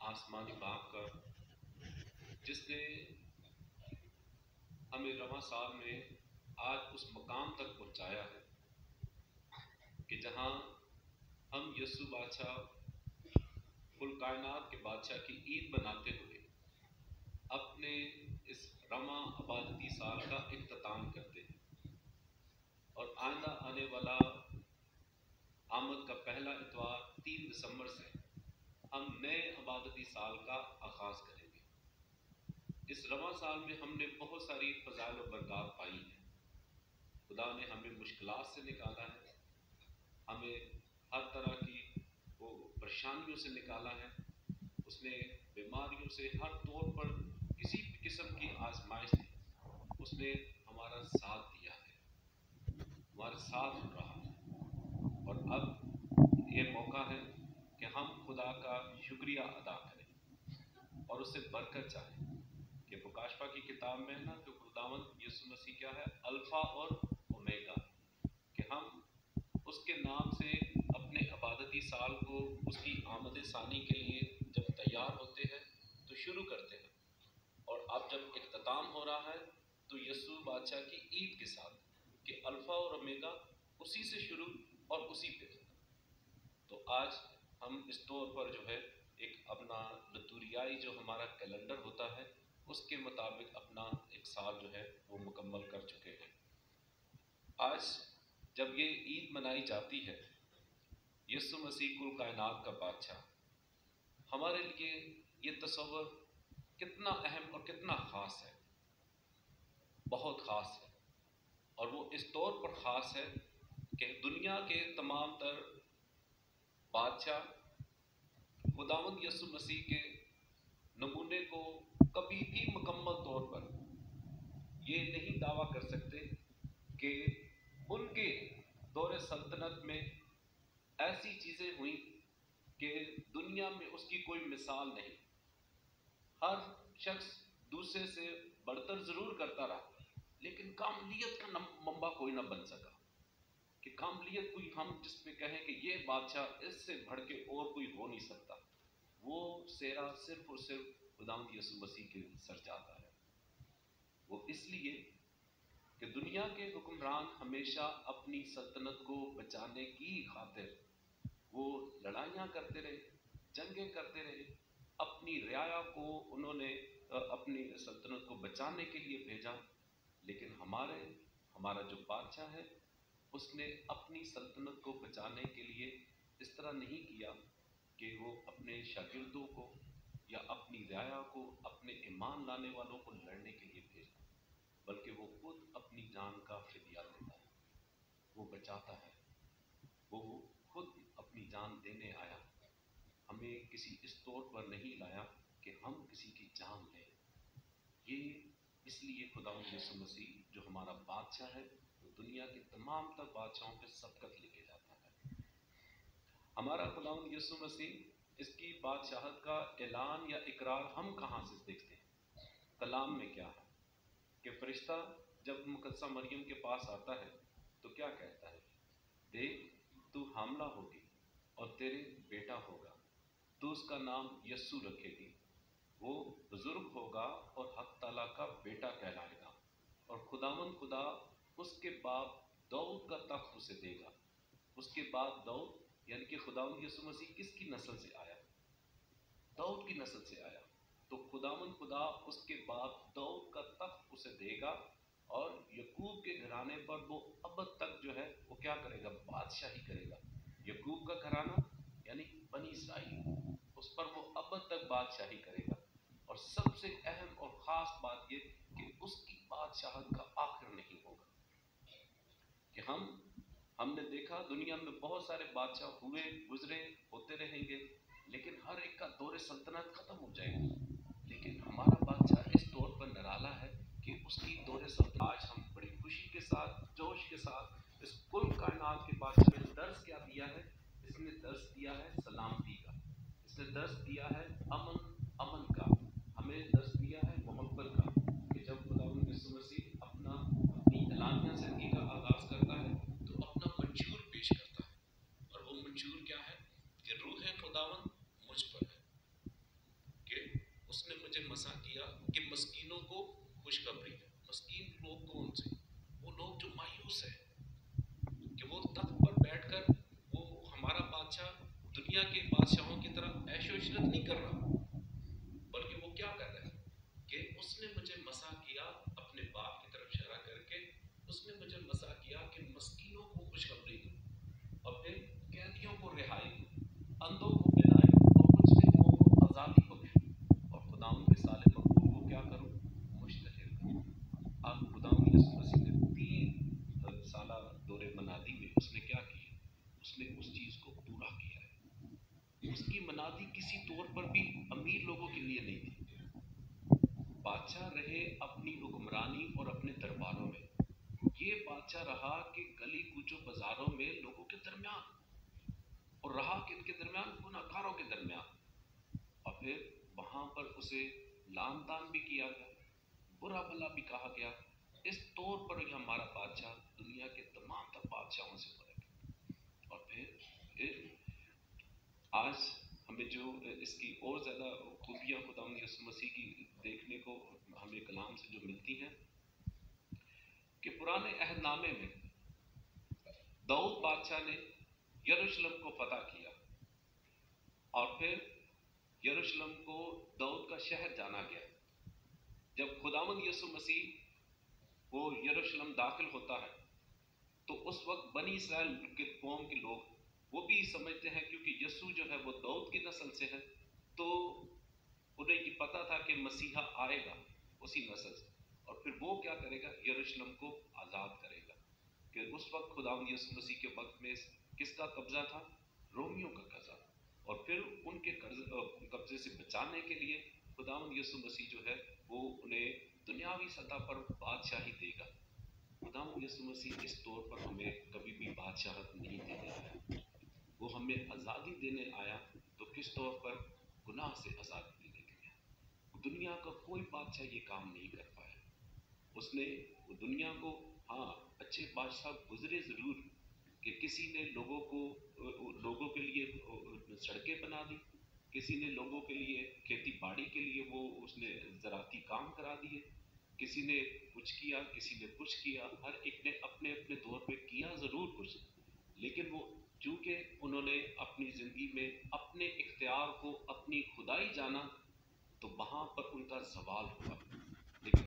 آسمانی باپ کا جس نے ہمیں رواں سال میں آج اس مقام تک پہنچایا ہے کہ جہاں ہم یسوع بادشاہ کل کائنات کے بادشاہ کی عید مناتے ہوئے اپنے اس رواں عبادتی سال کا اختتام کرتے ہیں، اور آئندہ آنے والا آمد کا پہلا اتوار 3 دسمبر سے ہم نئے عبادتی سال کا آغاز کریں گے۔ اس رواں سال میں ہم نے بہت ساری فضائل و برکات پائی ہیں۔ خدا نے ہمیں مشکلات سے نکالا ہے، ہمیں ہر طرح کی وہ پریشانیوں سے نکالا ہے، اس نے بیماریوں سے ہر طور پر کسی بھی قسم کی آزمائش سے اس نے ہمارا ساتھ دیا ہے، ہمارے ساتھ رہا ہے، اور اب یہ موقع ہے کہ ہم خدا کا شکریہ ادا کریں اور اس سے برکت چاہیں کہ مکاشفہ کی کتاب میں نا کہ خداوند یسوع مسیح کیا ہے، الفا اور اومیگا، کہ ہم اس کے نام سے اپنے عبادتی سال کو اس کی آمد ثانی کے لیے جب تیار ہوتے ہیں تو شروع کرتے ہیں، اور اب جب اختتام ہو رہا ہے تو یسوع بادشاہ کی عید کے ساتھ کہ الفا اور اومیگا اسی سے شروع اور اسی پہ ختم۔ تو آج ہم اس طور پر جو ہے ایک اپنا لتوریائی جو ہمارا کیلنڈر ہوتا ہے اس کے مطابق اپنا ایک سال جو ہے وہ مکمل کر چکے ہیں۔ آج جب یہ عید منائی جاتی ہے، یسوع مسیح کل کائنات کا بادشاہ، ہمارے لیے یہ تصور کتنا اہم اور کتنا خاص ہے، بہت خاص ہے، اور وہ اس طور پر خاص ہے کہ دنیا کے تمام تر بادشاہ خداوند یسوع مسیح کے نمونے کو کبھی بھی مکمل طور پر یہ نہیں دعویٰ کر سکتے کہ ان کے دور سلطنت میں ایسی چیزیں ہوئیں کہ دنیا میں اس کی کوئی مثال نہیں۔ ہر شخص دوسرے سے بڑھتر ضرور کرتا رہا، لیکن کاملیت کا منبع کوئی نہ بن سکا کہ کاملیت کوئی ہم جس پہ کہیں کہ یہ بادشاہ اس سے بڑھ کے اور کوئی ہو نہیں سکتا۔ وہ سیرا صرف اور صرف خداوند یسوع مسیح کے سر جاتا ہے۔ وہ اس لیے کہ دنیا کے حکمران ہمیشہ اپنی سلطنت کو بچانے کی خاطر وہ لڑائیاں کرتے رہے، جنگیں کرتے رہے، اپنی رعایا کو انہوں نے اپنی سلطنت کو بچانے کے لیے بھیجا، لیکن ہمارا جو بادشاہ ہے اس نے اپنی سلطنت کو بچانے کے لیے اس طرح نہیں کیا کہ وہ اپنے شاگردوں کو یا اپنی رعایا کو، اپنے ایمان لانے والوں کو لڑنے کے لیے بھیجا، بلکہ وہ خود اپنی جان کا فدیہ دیتا ہے، وہ بچاتا ہے، وہ خود اپنی جان دینے آیا، ہمیں کسی اس طور پر نہیں لایا کہ ہم کسی کی جان لیں۔ یہ اس لیے خداوند یسوع مسیح جو ہمارا بادشاہ ہے وہ دنیا کے تمام تر بادشاہوں پہ سبقت لے کے جاتا ہے۔ ہمارا خداوند یسوع مسیح اس کی بادشاہت کا اعلان یا اقرار ہم کہاں سے دیکھتے ہیں؟ کلام میں کیا ہے کہ فرشتہ جب مقدسہ مریم کے پاس آتا ہے تو کیا کہتا ہے؟ دیکھ تو حاملہ ہوگی اور تیرے بیٹا ہوگا، تو اس کا نام یسوع رکھے گی، وہ بزرگ ہوگا اور حق تعالیٰ کا بیٹا کہلائے گا، اور خداوند خدا اس کے باپ داؤد کا تخت اسے دے گا۔ اس کے بعد داؤد یعنی کہ خداوند یسوع مسیح کس کی نسل سے آیا؟ داؤد کی نسل سے آیا، تو خداوند خدا اس کے بعد داؤد کا تخت اسے دے گا، اور یعقوب کے گھرانے پر وہ ابد تک جو ہے وہ کیا کرے گا؟ بادشاہی کرے گا۔ یعقوب کا گھرانہ یعنی بنی اسرائیل، اس پر وہ ابد تک بادشاہی کرے گا، اور سب سے اہم اور خاص بات یہ کہ اس کی بادشاہت کا آخر نہیں ہوگا۔ کہ ہم نے دیکھا دنیا میں بہت سارے بادشاہ ہوئے، گزرے، ہوتے رہیں گے، لیکن ہر ایک کا دور سلطنت ختم ہو جائے گا، لیکن ہمارا بادشاہ اس طور پر نرالا ہے کہ اس کی دور سلطنت آج ہم بڑی خوشی کے ساتھ، جوش کے ساتھ اس کل کائنات کے بادشاہ نے درس کیا دیا ہے؟ اس نے درس دیا ہے سلامتی کا، اس نے درس دیا ہے امن کا، ہمیں درس دیا ہے محبت کا، کہ جب خداوند یسوع مسیح اپنی اعلانیہ زندگی کا آغاز کرتا ہے تو اپنا منشور پیش کرتا ہے، اور وہ منشور کیا ہے؟ کہ روح خداوند مجھ پر ہے، مسا کیا کہ مسکینوں کو خوشخبری ہے. مسکین لوگ کون سے؟ وہ لوگ جو مایوس ہیں کہ وہ تخت پر بیٹھ کر وہ ہمارا بادشاہ دنیا کے بادشاہوں کی طرح عیش و عشرت نہیں کر رہا، بلکہ وہ کیا کر رہا ہے کہ اس نے مجھے مسا کیا، اپنے باپ کی طرف اشارہ کر کے اس نے مجھے مسا کیا کہ مسکینوں کو خوشخبری دوں، اور پھر قیدیوں کو رہائی دوں، اندھوں کو بینائی دوں، اور کچھ لوگوں کو آزادی بخشوں، اور خداوند کے صالح مقبول کو کیا کروں؟ مشتہر کروں. اب خداوند یسوع مسیح نے 3 سالہ دورے منادی میں اس نے کیا کیا؟ اس نے اس چیز کو پورا کیا ہے. اس کی منادی کسی طور پر بھی امیر لوگوں کے لیے نہیں تھی. بادشاہ رہے اپنی حکمرانی اور اپنے درباروں میں. یہ بادشاہ رہا کہ گلی کوچوں بازاروں میں لوگوں کے درمیان، اور رہا کہ ان کے درمیان گناہ گاروں کے درمیان، اور پھر وہاں پر اسے لان تان بھی کیا گیا، برا بھلا بھی کہا گیا. اس طور پر یہ ہمارا بادشاہ دنیا کے تمام تر بادشاہوں سے فرق ہے. اور پھر آج ہمیں جو اس کی اور زیادہ خوبیاں خداوند یسوع مسیح کی دیکھنے کو ہمیں کلام سے جو ملتی ہیں کہ پرانے عہد نامے میں داؤد بادشاہ نے یروشلم کو فتح کیا، اور پھر یروشلم کو داؤد کا شہر جانا گیا. جب خداوند یسوع مسیح وہ یروشلم داخل ہوتا ہے تو اس وقت بنی اسرائیل کے قوم کے لوگ وہ بھی سمجھتے ہیں، کیونکہ یسوع جو ہے وہ داؤد کی نسل سے ہے، تو انہیں یہ پتا تھا کہ مسیحا آئے گا اسی نسل سے، اور پھر وہ کیا کرے گا؟ یروشلم کو آزاد کرے گا. کہ اس وقت خداوند یسوع مسیح کے وقت میں کس کا قبضہ تھا؟ رومیوں کا قبضہ. اور پھر ان کے قبضے سے بچانے کے لیے خداوند یسوع مسیح جو ہے وہ انہیں دنیاوی سطح پر بادشاہی دے گا. خداوند یسوع مسیح اس طور پر ہمیں کبھی بھی بادشاہت نہیں دینے آیا. وہ ہمیں آزادی دینے آیا تو کس طور پر؟ گناہ سے آزادی دینے کے لیے. دنیا کا کوئی بادشاہ یہ کام نہیں کر پایا. اس نے دنیا کو، ہاں اچھے بادشاہ گزرے ضرور، کہ کسی نے لوگوں کے لیے سڑکیں بنا دی، کسی نے لوگوں کے لیے کھیتی باڑی کے لیے وہ اس نے زراعتی کام کرا دیے، کسی نے کچھ کیا، کسی نے کچھ کیا. ہر ایک نے اپنے اپنے دور پہ کیا ضرور کچھ، لیکن وہ چونکہ انہوں نے اپنی زندگی میں اپنے اختیار کو اپنی خدائی جانا تو وہاں پر ان کا زوال ہوا. لیکن